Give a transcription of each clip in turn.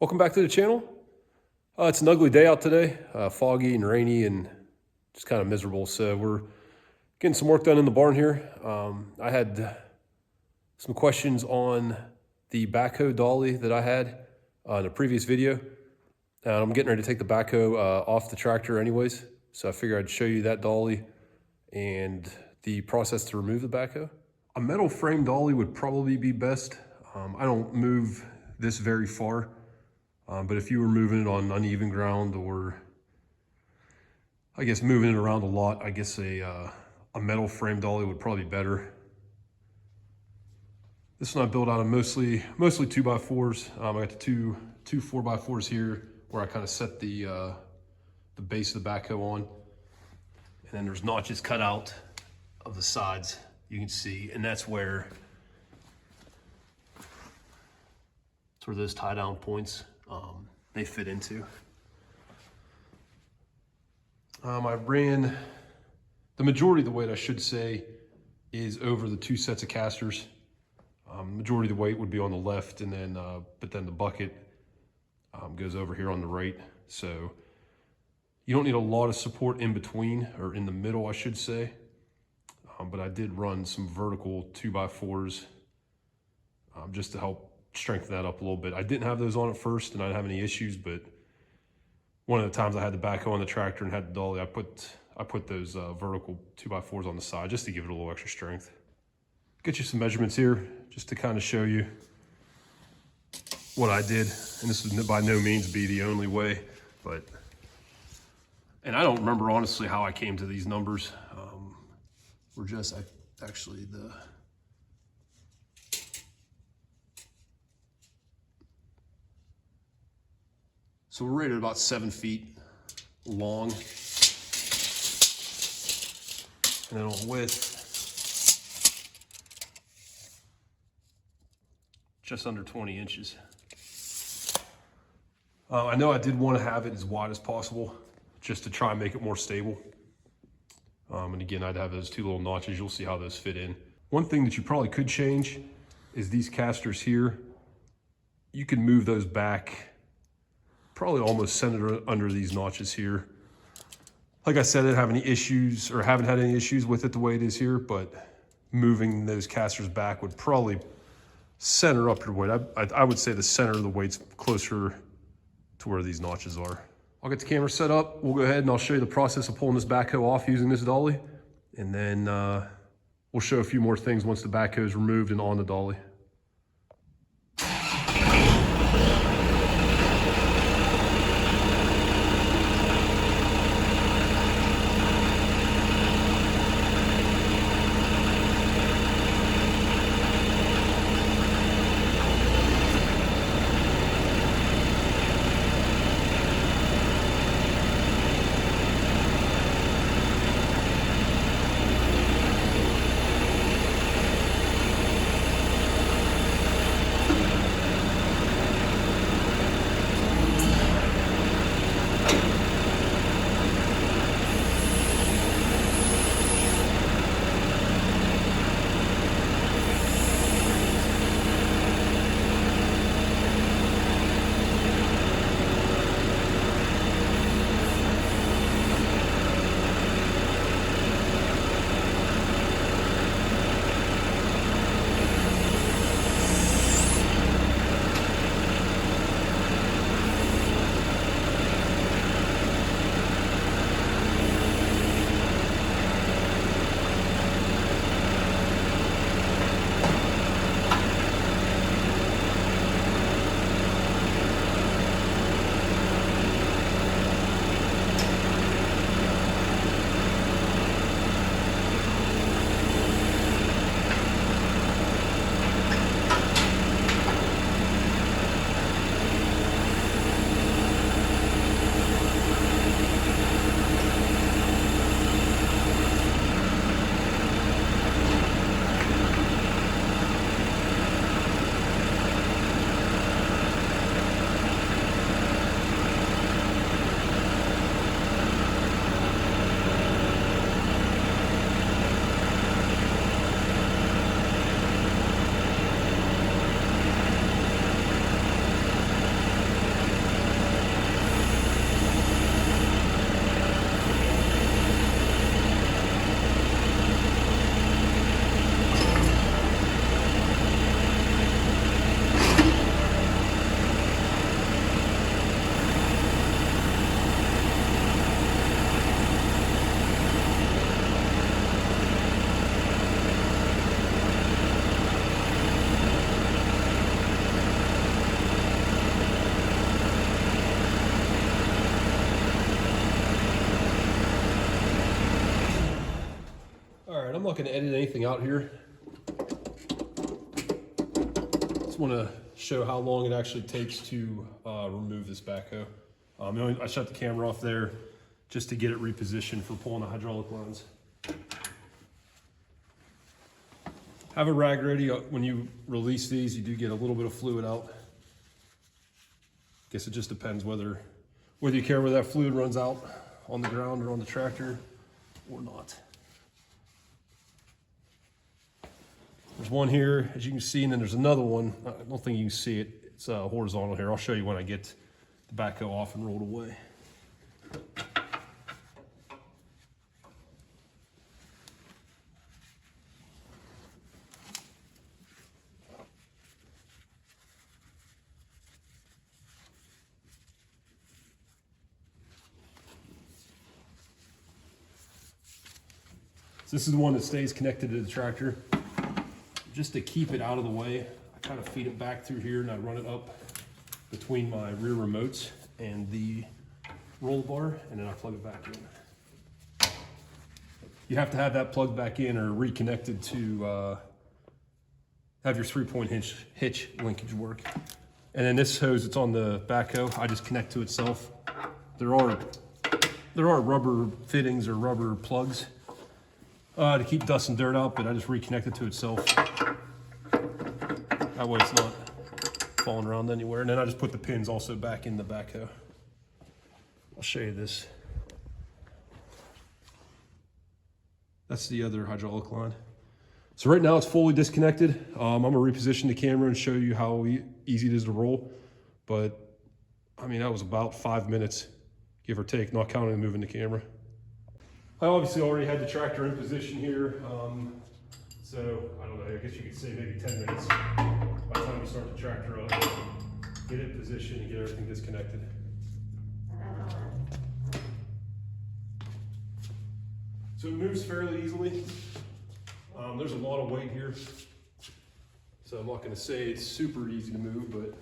Welcome back to the channel. It's an ugly day out today, foggy and rainy and just kind of miserable. So we're getting some work done in the barn here. I had some questions on the backhoe dolly that I had in a previous video. And I'm getting ready to take the backhoe off the tractor anyways. So I figured I'd show you that dolly and the process to remove the backhoe. A metal frame dolly would probably be best. I don't move this very far. But if you were moving it on uneven ground, or I guess moving it around a lot, I guess a metal frame dolly would probably be better. This one I built out of mostly 2x4s. I got the two 4x4s here where I kind of set the base of the backhoe on, and then there's notches cut out of the sides, you can see, and that's where those tie down points they fit into. I ran the majority of the weight, I should say, is over the two sets of casters. Majority of the weight would be on the left, and then but then the bucket goes over here on the right. So you don't need a lot of support in between, or in the middle, I should say. But I did run some vertical 2x4s just to help strengthen that up a little bit. I didn't have those on at first and I didn't have any issues, but one of the times I had the backhoe on the tractor and had the dolly, I put those vertical 2x4s on the side just to give it a little extra strength. Get you some measurements here just to kind of show you what I did. And this would by no means be the only way, and I don't remember honestly how I came to these numbers. So we're rated about 7 feet long, and then on width, just under 20 inches. I know I did want to have it as wide as possible, just to try and make it more stable. And again, I'd have those two little notches. You'll see how those fit in. One thing that you probably could change is these casters here. You can move those back probably almost centered under these notches here. Like I said, I didn't have any issues, or haven't had any issues with it the way it is here, but moving those casters back would probably center up your weight. I would say the center of the weight's closer to where these notches are. I'll get the camera set up. We'll go ahead and I'll show you the process of pulling this backhoe off using this dolly. And then we'll show a few more things once the backhoe is removed and on the dolly. not going to edit anything out here. Just want to show how long it actually takes to remove this backhoe. I shut the camera off there just to get it repositioned for pulling the hydraulic lines. Have a rag ready. When you release these, you do get a little bit of fluid out. Guess it just depends whether you care where that fluid runs out on the ground or on the tractor or not. There's one here, as you can see, and then there's another one. I don't think you can see it. It's horizontal here. I'll show you when I get the backhoe off and rolled away. So this is the one that stays connected to the tractor. Just to keep it out of the way, I kind of feed it back through here and I run it up between my rear remotes and the roll bar, and then I plug it back in. You have to have that plugged back in or reconnected to have your 3-point hitch linkage work. And then this hose that's on the backhoe, I just connect to itself. There are rubber fittings or rubber plugs to keep dust and dirt out, but I just reconnect it to itself. That way it's not falling around anywhere. And then I just put the pins also back in the backhoe. I'll show you this. That's the other hydraulic line. So right now it's fully disconnected. I'm gonna reposition the camera and show you how easy it is to roll. But I mean, that was about 5 minutes, give or take, not counting moving the camera. I obviously already had the tractor in position here. So I don't know, I guess you could say maybe 10 minutes by the time you start the tractor up, get it positioned and get everything disconnected. So it moves fairly easily. There's a lot of weight here. So I'm not gonna say it's super easy to move, but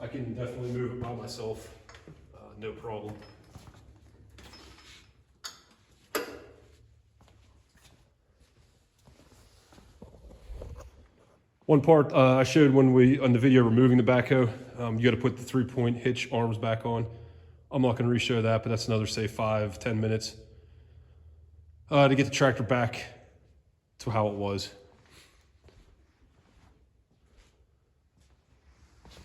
I can definitely move it by myself, no problem. One part I showed on the video removing the backhoe, you got to put the 3-point hitch arms back on. I'm not going to re-show that, but that's another, say, 5-10 minutes to get the tractor back to how it was.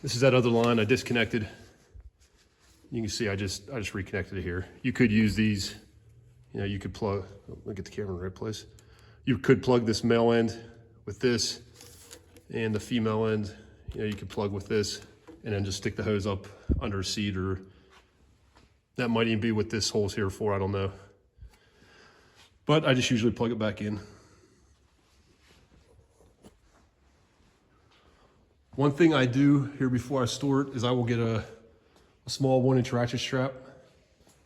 This is that other line I disconnected. You can see I just reconnected it here. You could use these, you could plug, let me get the camera in the right place. You could plug this male end with this, and the female end, you could plug with this and then just stick the hose up under a seat, or that might even be what this hole's here for, I don't know. But I just usually plug it back in. One thing I do here before I store it is I will get a small 1-inch ratchet strap,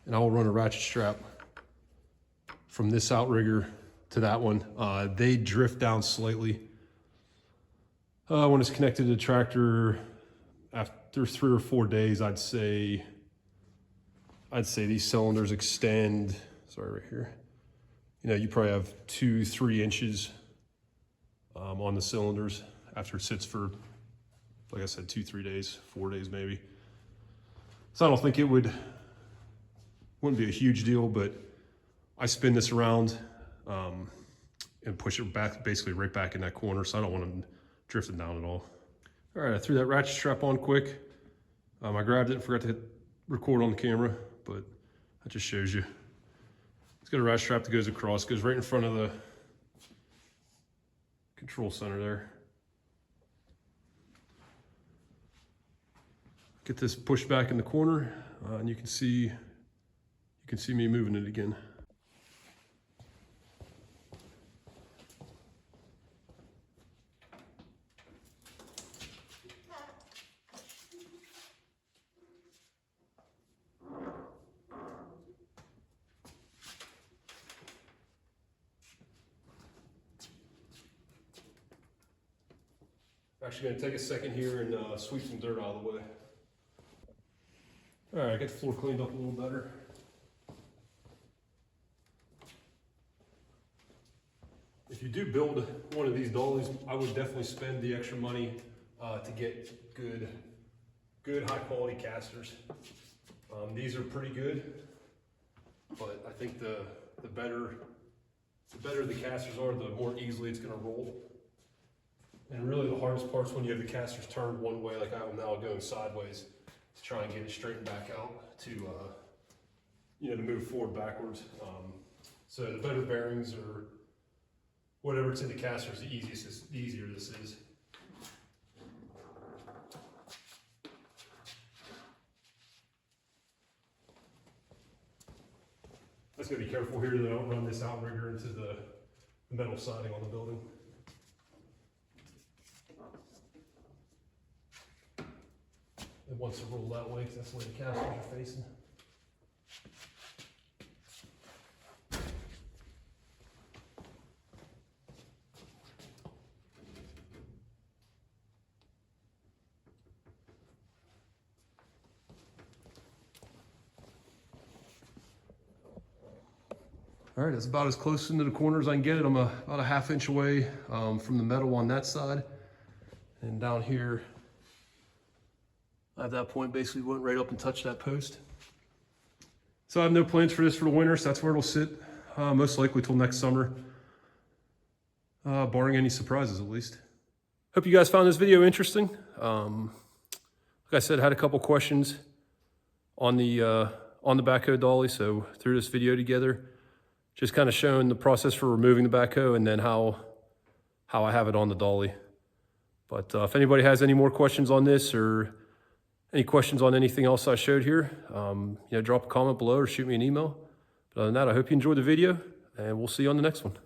and I will run a ratchet strap from this outrigger to that one. They drift down slightly. When it's connected to the tractor, after 3 or 4 days, I'd say these cylinders extend, sorry, right here. You probably have 2-3 inches on the cylinders after it sits for, like I said, 2-3 days, 4 days maybe. So I don't think wouldn't be a huge deal, but I spin this around and push it back, basically right back in that corner, so I don't want them drifting down at all. All right, I threw that ratchet strap on quick. I grabbed it and forgot to hit record on the camera, but that just shows you. It's got a ratchet strap that goes across, goes right in front of the control center there. Get this pushed back in the corner, and you can see me moving it again. Actually going to take a second here and sweep some dirt out of the way. All right, get the floor cleaned up a little better. If you do build one of these dollies, I would definitely spend the extra money to get good high quality casters. These are pretty good, but I think the better the casters are, the more easily it's going to roll. And really the hardest part's when you have the casters turned one way, like I have them now going sideways, to try and get it straightened back out to you know, to move forward backwards. So the better bearings or whatever's in the casters, the easier this is. I just gotta be careful here that I don't run this outrigger into the metal siding on the building. It wants to roll that way because that's where the casters are facing. All right, that's about as close into the corner as I can get it. I'm about a ½ inch away from the metal on that side. And down here, at that point, basically went right up and touched that post. So I have no plans for this for the winter, so that's where it'll sit, most likely till next summer, barring any surprises at least. Hope you guys found this video interesting. Like I said, I had a couple questions on the backhoe dolly, so threw this video together. Just kind of showing the process for removing the backhoe and then how I have it on the dolly. But if anybody has any more questions on this or any questions on anything else I showed here, you know, drop a comment below or shoot me an email. But other than that, I hope you enjoyed the video, and we'll see you on the next one.